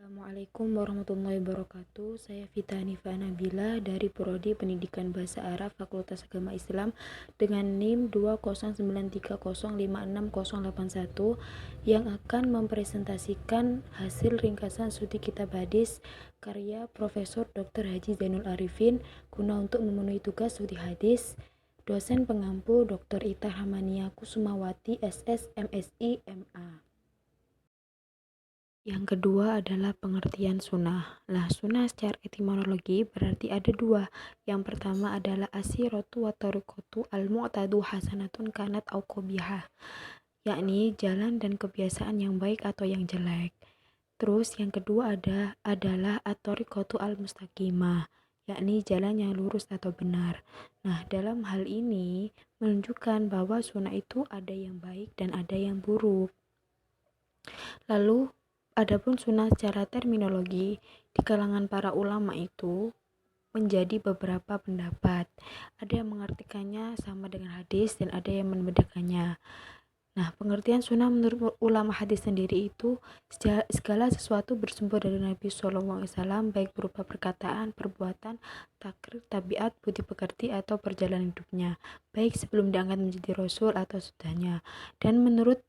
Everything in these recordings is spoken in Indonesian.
Assalamualaikum warahmatullahi wabarakatuh. Saya Vita Hanifa Nabila dari Prodi Pendidikan Bahasa Arab Fakultas Agama Islam dengan NIM 20930568081 yang akan mempresentasikan hasil ringkasan studi kitab hadis karya Profesor Dr. Haji Zainul Arifin guna untuk memenuhi tugas studi hadis. Dosen pengampu Dr. Ita Hamania Kusumawati SS MSI MA. Yang kedua adalah pengertian sunnah. Sunnah secara etimologi berarti ada dua. Yang pertama adalah asiratu wa tariqatu al-mu'tadu hasanatun kanat au qabihah, yakni jalan dan kebiasaan yang baik atau yang jelek. Terus yang kedua adalah at-tariqatu al-mustaqimah, yakni jalan yang lurus atau benar. Dalam hal ini menunjukkan bahwa sunnah itu ada yang baik dan ada yang buruk. Lalu adapun sunnah secara terminologi di kalangan para ulama itu menjadi beberapa pendapat. Ada yang mengartikannya sama dengan hadis dan ada yang membedakannya. Pengertian sunnah menurut ulama hadis sendiri itu segala sesuatu bersumber dari Nabi SAW, baik berupa perkataan, perbuatan, takrir, tabiat, budi pekerti atau perjalanan hidupnya, baik sebelum diangkat menjadi rasul atau sudahnya. Dan menurut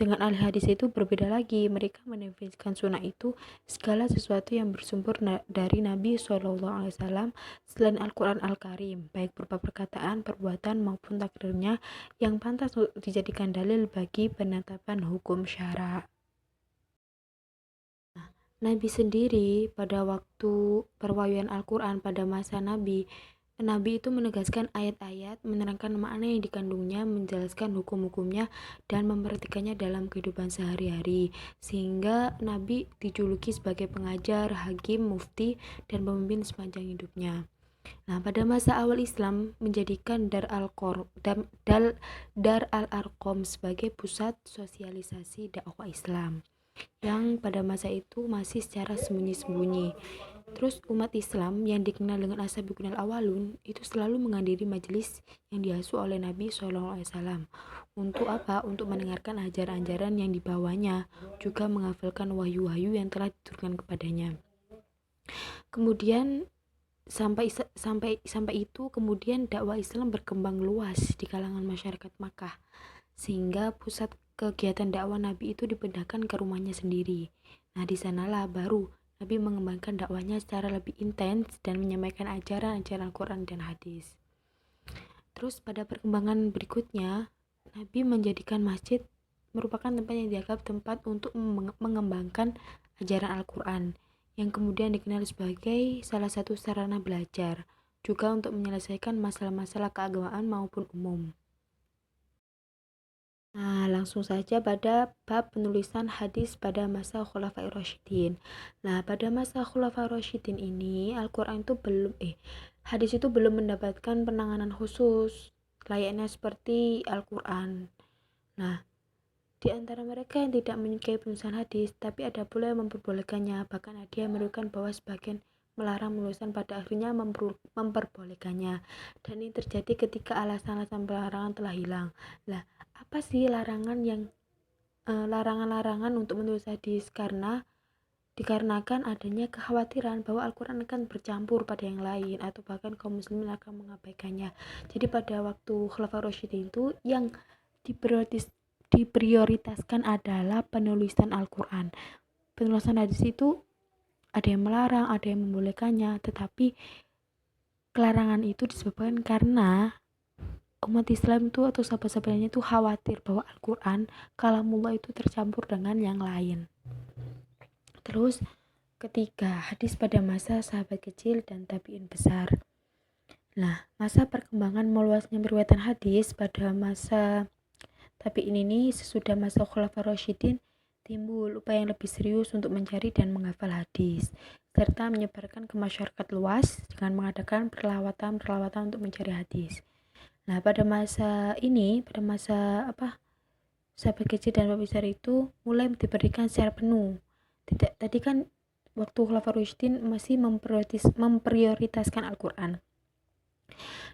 dengan ahli hadis itu berbeda lagi, mereka mendefinisikan sunnah itu segala sesuatu yang bersumber dari Nabi SAW selain Al-Quran Al-Karim, baik berupa perkataan, perbuatan maupun takdirnya yang pantas untuk dijadikan dalil bagi penetapan hukum syara. Nabi sendiri pada waktu perwahyuan Al-Quran pada masa Nabi itu menegaskan ayat-ayat, menerangkan makna yang dikandungnya, menjelaskan hukum-hukumnya, dan memperhatikannya dalam kehidupan sehari-hari. Sehingga Nabi dijuluki sebagai pengajar, hakim, mufti, dan pemimpin sepanjang hidupnya. Pada masa awal Islam menjadikan Dar al-Arqam sebagai pusat sosialisasi dakwah Islam, yang pada masa itu masih secara sembunyi-sembunyi. Terus umat Islam yang dikenal dengan as-sabiqun al-awwalun itu selalu menghadiri majelis yang diasuh oleh Nabi SAW. Untuk apa? Untuk mendengarkan ajaran-ajaran yang dibawanya, juga menghafalkan wahyu-wahyu yang telah diturunkan kepadanya. Kemudian sampai itu kemudian dakwah Islam berkembang luas di kalangan masyarakat Makkah, sehingga pusat kegiatan dakwah Nabi itu dipindahkan ke rumahnya sendiri. Di sanalah baru Nabi mengembangkan dakwahnya secara lebih intens dan menyampaikan ajaran-ajaran Al-Quran dan hadis. Terus pada perkembangan berikutnya, Nabi menjadikan masjid merupakan tempat yang dianggap tempat untuk mengembangkan ajaran Al-Quran, yang kemudian dikenal sebagai salah satu sarana belajar, juga untuk menyelesaikan masalah-masalah keagamaan maupun umum. Langsung saja pada bab penulisan hadis pada masa Khulafaur Rasyidin. Pada masa Khulafaur Rasyidin ini Al-Quran itu hadis itu belum mendapatkan penanganan khusus layaknya seperti Al-Quran. Di antara mereka yang tidak menyukai penulisan hadis, tapi ada pula yang memperbolehkannya. Bahkan ada yang menunjukkan bahwa sebagian melarang penulisan, pada akhirnya memperbolehkannya. Dan ini terjadi ketika alasan-alasan pelarangan telah hilang. Apa sih larangan-larangan untuk menulis hadis? Dikarenakan adanya kekhawatiran bahwa Al-Quran akan bercampur pada yang lain atau bahkan kaum muslimin akan mengabaikannya. Jadi pada waktu Khulafaur Rasyidin itu yang diprioritaskan adalah penulisan Al-Quran. Penulisan hadis itu ada yang melarang, ada yang membolehkannya, tetapi kelarangan itu disebabkan karena umat Islam itu atau sahabat-sahabatnya itu khawatir bahwa Al-Quran kalamullah itu tercampur dengan yang lain. Terus ketiga, hadis pada masa sahabat kecil dan tabi'in besar. Masa perkembangan meluasnya riwayatan hadis pada masa tabi'in ini sesudah masa Khulafaur Rasyidin timbul upaya yang lebih serius untuk mencari dan menghafal hadis serta menyebarkan ke masyarakat luas dengan mengadakan perlawatan untuk mencari hadis. Pada masa sahabat kecil dan sahabat besar itu mulai diberikan secara penuh. Tadi kan waktu Khulafaur Rasyidin masih memprioritaskan Al-Quran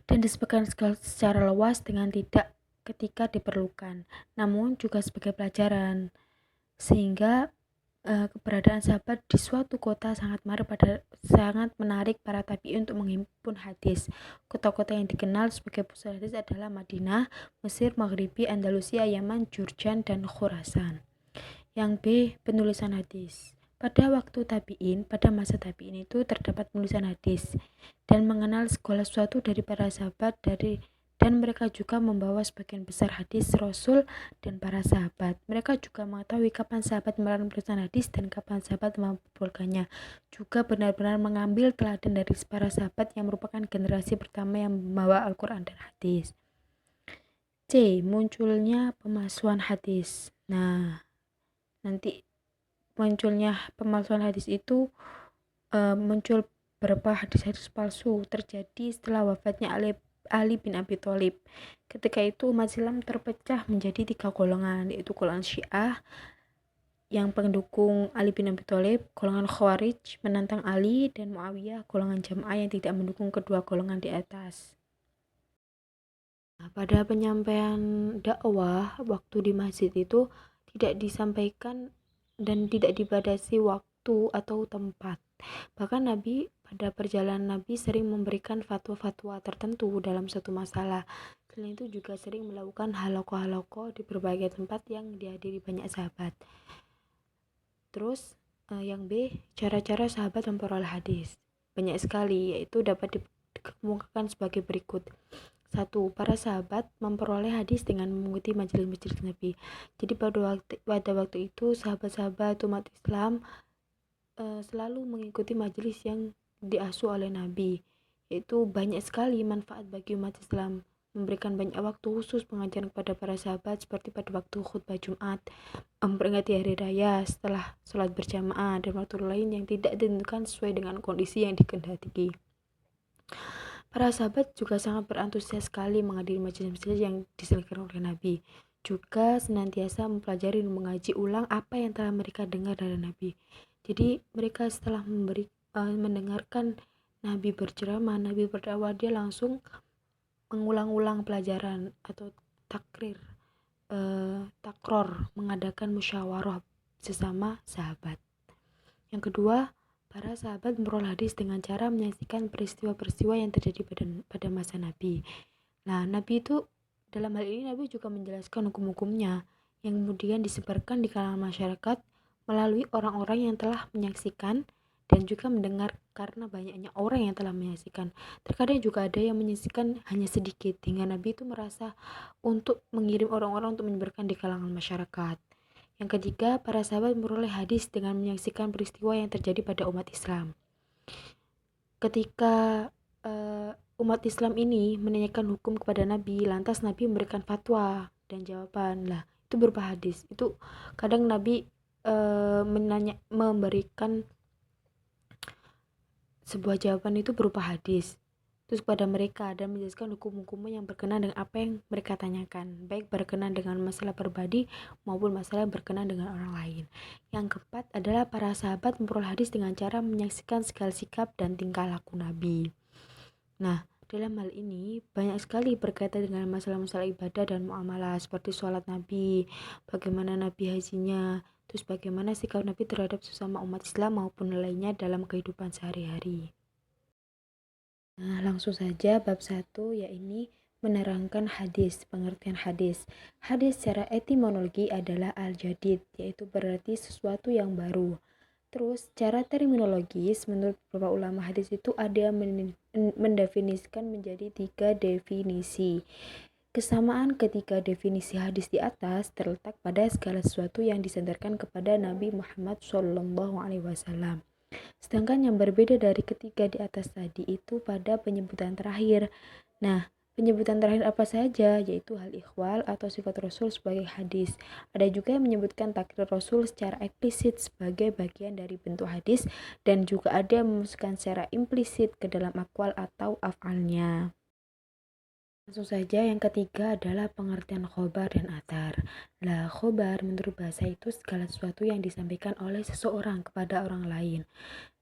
dan disebutkan secara luas dengan tidak ketika diperlukan, namun juga sebagai pelajaran, sehingga keberadaan sahabat di suatu kota sangat menarik para tabi'in untuk menghimpun hadis. Kota-kota yang dikenal sebagai pusat hadis adalah Madinah, Mesir, Maghribi, Andalusia, Yaman, Jurjan, dan Khurasan. Yang B. Penulisan hadis. Pada masa tabi'in itu terdapat penulisan hadis dan mengenal segala sesuatu dari para sahabat dan mereka juga membawa sebagian besar hadis Rasul dan para sahabat. Mereka juga mengetahui kapan sahabat melarang penulisan hadis dan kapan sahabat memperbolehkannya. Juga benar-benar mengambil teladan dari para sahabat yang merupakan generasi pertama yang membawa Al-Quran dan hadis. C. Munculnya pemalsuan hadis. Nah, nanti munculnya pemalsuan hadis itu muncul beberapa hadis-hadis palsu terjadi setelah wafatnya Ali bin Abi Thalib. Ketika itu umat Islam terpecah menjadi 3 golongan, yaitu golongan Syiah yang pendukung Ali bin Abi Thalib, golongan Khawarij menentang Ali, dan Muawiyah golongan Jamaah yang tidak mendukung kedua golongan di atas. Nah, pada penyampaian dakwah waktu di masjid itu tidak disampaikan dan tidak dibatasi waktu atau tempat. Bahkan pada perjalanan Nabi sering memberikan fatwa-fatwa tertentu dalam satu masalah. Selain itu juga sering melakukan halaqah di berbagai tempat yang dihadiri banyak sahabat. Terus yang B, cara-cara sahabat memperoleh hadis. Banyak sekali, yaitu dapat dikemukakan sebagai berikut. 1. Para sahabat memperoleh hadis dengan mengikuti majelis-majelis Nabi. Jadi pada waktu itu sahabat-sahabat umat Islam selalu mengikuti majelis yang diasuh oleh Nabi, yaitu banyak sekali manfaat bagi umat Islam, memberikan banyak waktu khusus pengajaran kepada para sahabat seperti pada waktu khutbah Jumat, memperingati hari raya setelah sholat berjamaah, dan waktu lain yang tidak ditentukan sesuai dengan kondisi yang dikehendaki. Para sahabat juga sangat berantusias sekali menghadiri majelis-majelis yang diselenggarakan oleh Nabi. Juga senantiasa mempelajari dan mengaji ulang apa yang telah mereka dengar dari Nabi. Jadi mereka setelah mendengarkan Nabi berceramah, Nabi berdakwah, dia langsung mengulang-ulang pelajaran atau takror, mengadakan musyawarah sesama sahabat. Yang kedua, para sahabat memperoleh hadis dengan cara menyaksikan peristiwa-peristiwa yang terjadi pada masa Nabi. Nah, Nabi itu dalam hal ini Nabi juga menjelaskan hukum-hukumnya yang kemudian disebarkan di kalangan masyarakat melalui orang-orang yang telah menyaksikan dan juga mendengar, karena banyaknya orang yang telah menyaksikan. Terkadang juga ada yang menyaksikan hanya sedikit, hingga Nabi itu merasa untuk mengirim orang-orang untuk menyebarkan di kalangan masyarakat. Yang ketiga, para sahabat memperoleh hadis dengan menyaksikan peristiwa yang terjadi pada umat Islam. Ketika umat Islam ini menanyakan hukum kepada Nabi, lantas Nabi memberikan fatwa dan jawaban. Lah, itu berupa hadis. Itu kadang Nabi memberikan sebuah jawaban itu berupa hadis terus kepada mereka dan menjelaskan hukum-hukumnya yang berkenaan dengan apa yang mereka tanyakan, baik berkenaan dengan masalah pribadi maupun masalah berkenaan dengan orang lain. Yang keempat adalah para sahabat memperoleh hadis dengan cara menyaksikan segala sikap dan tingkah laku Nabi. Nah, dalam hal ini banyak sekali berkaitan dengan masalah-masalah ibadah dan muamalah, seperti sholat Nabi, bagaimana Nabi hajinya, terus bagaimana sikap Nabi terhadap sesama umat Islam maupun lainnya dalam kehidupan sehari-hari. Nah, langsung saja bab 1, yaitu menerangkan hadis, pengertian hadis. Hadis secara etimologi adalah al-jadid, yaitu berarti sesuatu yang baru. Terus, cara terminologis, menurut beberapa ulama hadis itu ada yang mendefinisikan menjadi 3 definisi. Kesamaan ketiga definisi hadis di atas terletak pada segala sesuatu yang disandarkan kepada Nabi Muhammad SAW. Sedangkan yang berbeda dari ketiga di atas tadi itu pada penyebutan terakhir. Nah, penyebutan terakhir apa saja? Yaitu hal ikhwal atau sifat Rasul sebagai hadis. Ada juga yang menyebutkan takrir Rasul secara eksplisit sebagai bagian dari bentuk hadis, dan juga ada yang memasukkan secara implisit ke dalam akwal atau af'alnya. Langsung saja, yang ketiga adalah pengertian khobar dan athar. Lah, khobar menurut bahasa itu segala sesuatu yang disampaikan oleh seseorang kepada orang lain.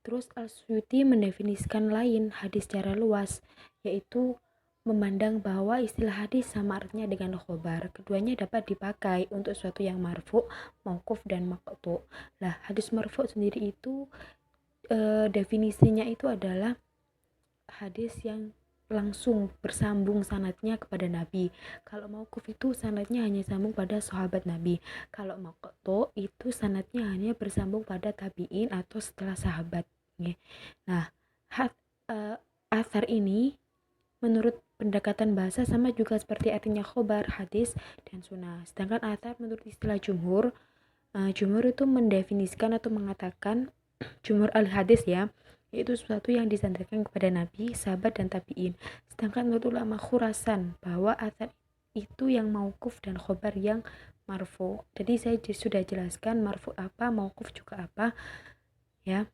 Terus Al-Suyuti mendefinisikan lain hadis secara luas, yaitu memandang bahwa istilah hadis sama artinya dengan khobar. Keduanya dapat dipakai untuk suatu yang marfu, mauquf, dan maqtu. Lah, hadis marfu sendiri itu definisinya itu adalah hadis yang langsung bersambung sanadnya kepada Nabi. Kalau mauquf itu sanadnya hanya sambung pada sahabat Nabi. Kalau maqtu itu sanadnya hanya bersambung pada tabi'in atau setelah sahabat. Nah, asar ini menurut pendekatan bahasa sama juga seperti artinya khobar, hadis, dan sunnah. Sedangkan athar menurut istilah jumhur, jumhur itu mendefinisikan atau mengatakan jumhur al-hadis ya, yaitu sesuatu yang disandarkan kepada Nabi, sahabat, dan tabi'in. Sedangkan menurut ulama Khurasan bahwa athar itu yang mauquf dan khobar yang marfu. Jadi saya sudah jelaskan marfu apa, mauquf juga apa ya.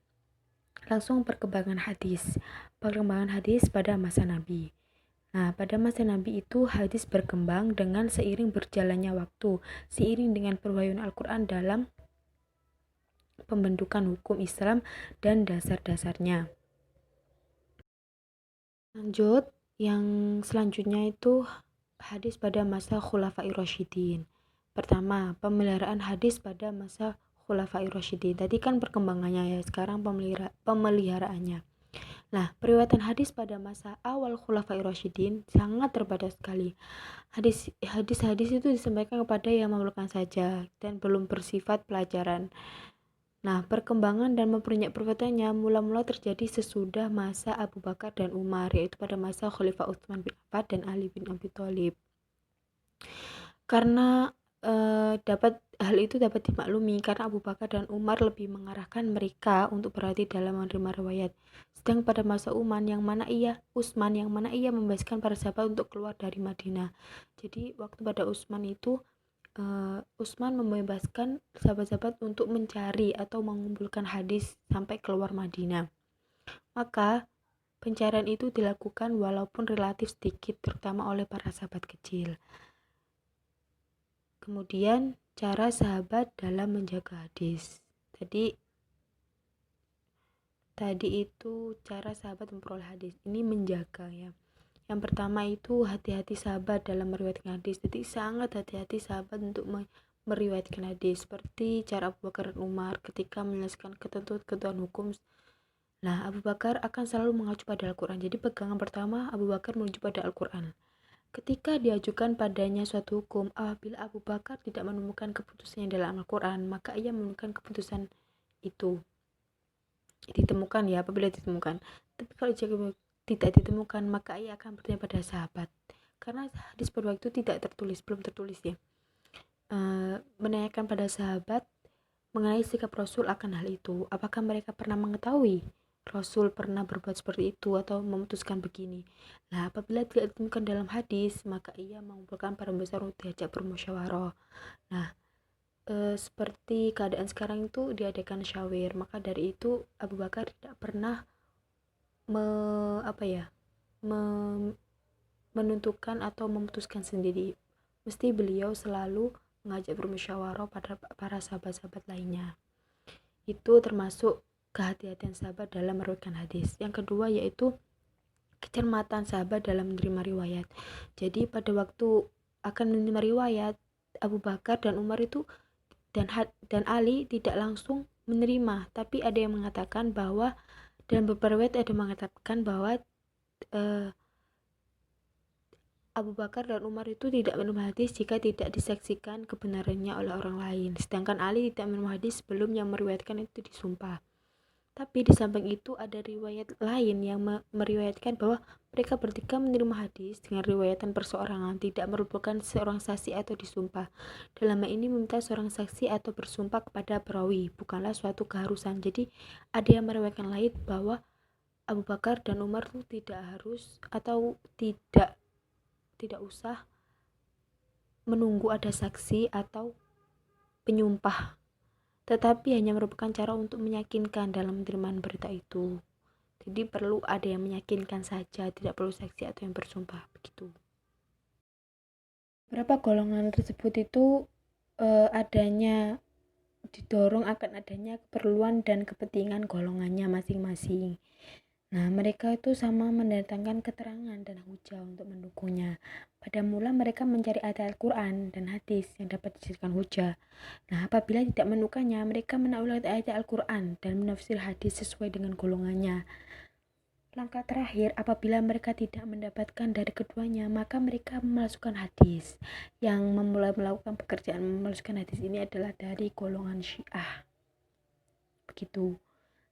Langsung perkembangan hadis. Perkembangan hadis pada masa Nabi. Nah, pada masa Nabi itu hadis berkembang dengan seiring berjalannya waktu, seiring dengan perwahyuan Al-Quran dalam pembentukan hukum Islam dan dasar-dasarnya. Lanjut, yang selanjutnya itu hadis pada masa Khulafair Rasyidin. Pertama, pemeliharaan hadis pada masa Khulafair Rasyidin. Tadi kan perkembangannya ya, sekarang pemeliharaannya. Nah, periwayatan hadis pada masa awal Khulafair Rasyidin sangat terbatas sekali. Hadis-hadis itu disampaikan kepada yang memerlukan saja dan belum bersifat pelajaran. Nah, perkembangan dan memperbanyak periwayatannya mula-mula terjadi sesudah masa Abu Bakar dan Umar, yaitu pada masa Khalifah Utsman bin Affan dan Ali bin Abi Thalib. Karena hal itu dapat dimaklumi karena Abu Bakar dan Umar lebih mengarahkan mereka untuk berhati dalam menerima riwayat. Sedang pada masa Utsman yang mana ia membebaskan para sahabat untuk keluar dari Madinah. Jadi waktu pada Utsman itu Utsman membebaskan sahabat-sahabat untuk mencari atau mengumpulkan hadis sampai keluar Madinah. Maka pencarian itu dilakukan walaupun relatif sedikit, terutama oleh para sahabat kecil. Kemudian cara sahabat dalam menjaga hadis. Tadi itu cara sahabat memperoleh hadis. Ini menjaga ya. Yang pertama itu hati-hati sahabat dalam meriwayatkan hadis. Jadi sangat hati-hati sahabat untuk meriwayatkan hadis. Seperti cara Abu Bakar dan Umar ketika menjelaskan ketentuan hukum. Nah, Abu Bakar akan selalu mengacu pada Al-Quran. Jadi pegangan pertama Abu Bakar menuju pada Al-Quran. Ketika diajukan padanya suatu hukum, apabila Abu Bakar tidak menemukan keputusannya dalam Al-Quran, maka ia menemukan keputusan itu. Ditemukan ya, apabila ditemukan. Tapi kalau jika tidak ditemukan, maka ia akan bertanya pada sahabat. Karena hadis pada waktu itu tidak tertulis, belum tertulis ya. Menanyakan pada sahabat mengenai sikap Rasul akan hal itu. Apakah mereka pernah mengetahui Rasul pernah berbuat seperti itu atau memutuskan begini. Nah, apabila tidak ditemukan dalam hadis, maka ia mengumpulkan para besar untuk diajak bermusyawarah. Nah, seperti keadaan sekarang itu diadakan syawir, maka dari itu Abu Bakar tidak pernah menentukan atau memutuskan sendiri. Mesti beliau selalu mengajak bermusyawarah pada para sahabat-sahabat lainnya. Itu termasuk kehati-hatian sahabat dalam meriwayatkan hadis. Yang kedua yaitu kecermatan sahabat dalam menerima riwayat. Jadi pada waktu akan menerima riwayat, Abu Bakar dan Umar itu dan Ali tidak langsung menerima, tapi ada yang mengatakan bahwa dalam beberapa riwayat ada mengatakan bahwa Abu Bakar dan Umar itu tidak menerima hadis jika tidak disaksikan kebenarannya oleh orang lain. Sedangkan Ali tidak menerima hadis sebelum yang meriwayatkan itu disumpah. Tapi di samping itu ada riwayat lain yang meriwayatkan bahwa mereka bertiga menerima hadis dengan riwayatan perseorangan, tidak merupakan seorang saksi atau disumpah. Dalam hal ini meminta seorang saksi atau bersumpah kepada perawi, bukanlah suatu keharusan. Jadi ada yang meriwayatkan lain bahwa Abu Bakar dan Umar itu tidak harus atau tidak usah menunggu ada saksi atau penyumpah, tetapi hanya merupakan cara untuk meyakinkan dalam penerimaan berita itu. Jadi perlu ada yang meyakinkan saja, tidak perlu saksi atau yang bersumpah begitu. Berapa golongan tersebut itu adanya didorong akan adanya keperluan dan kepentingan golongannya masing-masing. Nah, mereka itu sama mendatangkan keterangan dan hujah untuk mendukungnya. Pada mula mereka mencari ayat Al-Quran dan hadis yang dapat dijadikan hujah. Nah, apabila tidak menemukannya, mereka menakwil ayat Al-Quran dan menafsir hadis sesuai dengan golongannya. Langkah terakhir, apabila mereka tidak mendapatkan dari keduanya, maka mereka memasukkan hadis. Yang memulai melakukan pekerjaan memasukkan hadis ini adalah dari golongan Syiah. Begitu.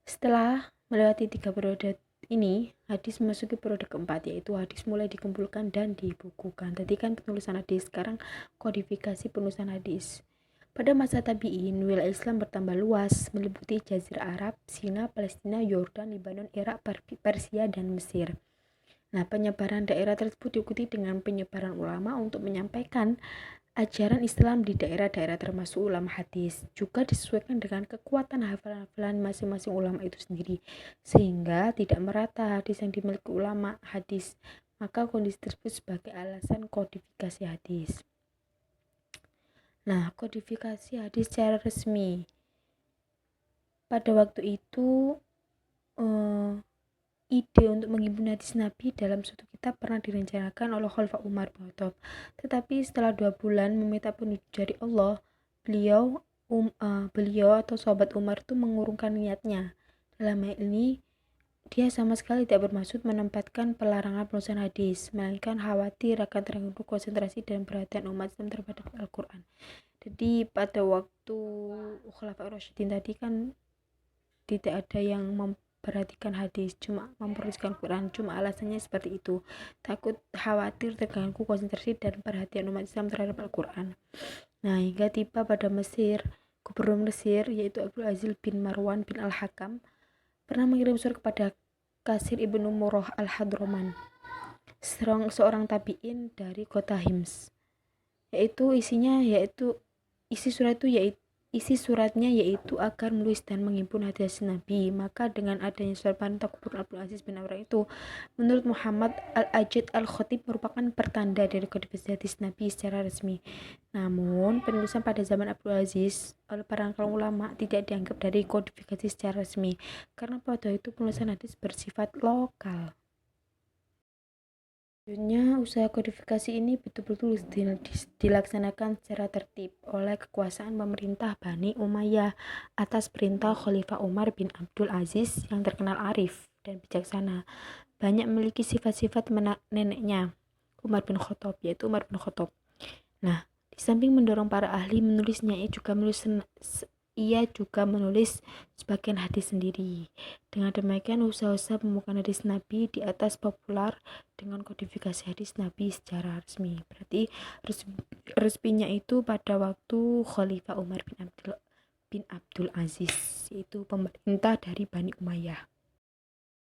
Setelah melewati 3 periode ini, hadis memasuki periode keempat, yaitu hadis mulai dikumpulkan dan dibukukan. Tadi kan penulisan hadis, sekarang kodifikasi penulisan hadis. Pada masa tabi'in, wilayah Islam bertambah luas, meliputi Jazirah Arab, Sina, Palestina, Yordan, Lebanon, Irak, Persia, dan Mesir. Nah, penyebaran daerah tersebut diikuti dengan penyebaran ulama untuk menyampaikan ajaran Islam di daerah-daerah termasuk ulama hadis. Juga disesuaikan dengan kekuatan hafalan-hafalan masing-masing ulama itu sendiri, sehingga tidak merata hadis yang dimiliki ulama hadis. Maka kondisi tersebut sebagai alasan kodifikasi hadis. Nah, kodifikasi hadis secara resmi. Pada waktu itu ide untuk menghimpun hadis Nabi dalam suatu kitab pernah direncanakan oleh Khalifah Umar bin Khattab. Tetapi setelah 2 bulan meminta petunjuk dari Allah, beliau atau sahabat Umar itu mengurungkan niatnya. Dalam hal ini, dia sama sekali tidak bermaksud menempatkan pelarangan penulisan hadis, melainkan khawatir akan terganggu konsentrasi dan perhatian umat Islam terhadap Al-Quran. Jadi pada waktu Khulafaur Rasyidin tadi kan tidak ada yang memperhatikan hadis, cuma memperhatikan Quran, cuma alasannya seperti itu, takut khawatir terganggu konsentrasi dan perhatian umat Islam terhadap Al-Quran. Nah, hingga tiba pada Mesir, gubernur Mesir yaitu Abdul Aziz bin Marwan bin Al-Hakam pernah mengirim surat kepada Kasir ibnu Murrah Al-Hadraman, seorang tabi'in dari kota Hims, isi suratnya yaitu agar menulis dan menghimpun hadis Nabi. Maka dengan adanya surat perintah Gubernur Abdul Aziz bin Marwan itu, menurut Muhammad Al-Ajid Al-Khatib merupakan pertanda dari kodifikasi hadis Nabi secara resmi. Namun, penulisan pada zaman Abdul Aziz oleh para ulama tidak dianggap dari kodifikasi secara resmi, karena pada itu penulisan hadis bersifat lokal. Selanjutnya, usaha kodifikasi ini betul-betul dilaksanakan secara tertib oleh kekuasaan pemerintah Bani Umayyah atas perintah Khalifah Umar bin Abdul Aziz yang terkenal arif dan bijaksana. Banyak memiliki sifat-sifat neneknya, Umar bin Khattab, yaitu Umar bin Khattab. Nah, di samping mendorong para ahli menulisnya, ia juga menulis sebagian hadis sendiri. Dengan demikian, usaha-usaha pembukaan hadis Nabi di atas populer dengan kodifikasi hadis Nabi secara resmi. Berarti resminya itu pada waktu Khalifah Umar bin Abdul Aziz, yaitu pemerintah dari Bani Umayyah.